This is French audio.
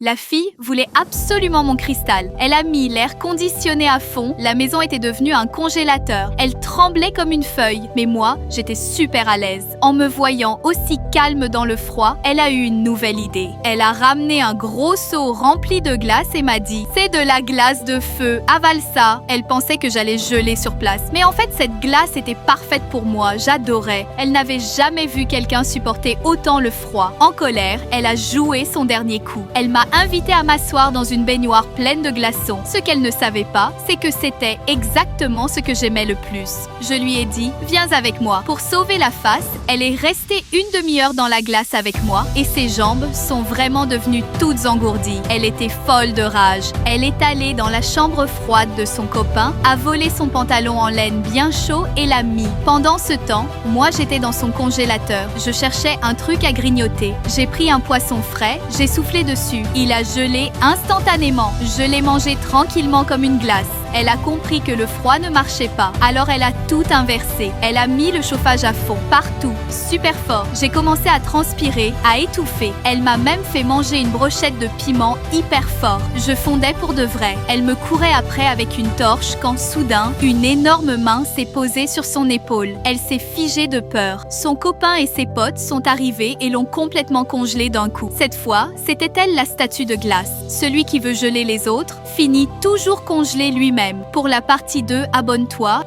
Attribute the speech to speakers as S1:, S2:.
S1: La fille voulait absolument mon cristal. Elle a mis l'air conditionné à fond, la maison était devenue un congélateur. Elle tremblait comme une feuille, mais moi, j'étais super à l'aise. En me voyant aussi calme dans le froid, elle a eu une nouvelle idée. Elle a ramené un gros seau rempli de glace et m'a dit « C'est de la glace de feu, avale ça !» Elle pensait que j'allais geler sur place. Mais en fait, cette glace était parfaite pour moi, j'adorais. Elle n'avait jamais vu quelqu'un supporter autant le froid. En colère, elle a joué son dernier coup. Elle m'a invitée à m'asseoir dans une baignoire pleine de glaçons. Ce qu'elle ne savait pas, c'est que c'était exactement ce que j'aimais le plus. Je lui ai dit « Viens avec moi ». Pour sauver la face, elle est restée une demi-heure dans la glace avec moi et ses jambes sont vraiment devenues toutes engourdies. Elle était folle de rage. Elle est allée dans la chambre froide de son copain, a volé son pantalon en laine bien chaud et l'a mis. Pendant ce temps, moi j'étais dans son congélateur. Je cherchais un truc à grignoter. J'ai pris un poisson frais, j'ai soufflé dessus. Il a gelé instantanément. Je l'ai mangé tranquillement comme une glace. Elle a compris que le froid ne marchait pas. Alors elle a tout inversé. Elle a mis le chauffage à fond, partout, super fort. J'ai commencé à transpirer, à étouffer. Elle m'a même fait manger une brochette de piment hyper fort. Je fondais pour de vrai. Elle me courait après avec une torche quand soudain, une énorme main s'est posée sur son épaule. Elle s'est figée de peur. Son copain et ses potes sont arrivés et l'ont complètement congelée d'un coup. Cette fois, c'était elle la statue de glace. Celui qui veut geler les autres finit toujours congelé lui-même. Pour la partie 2, abonne-toi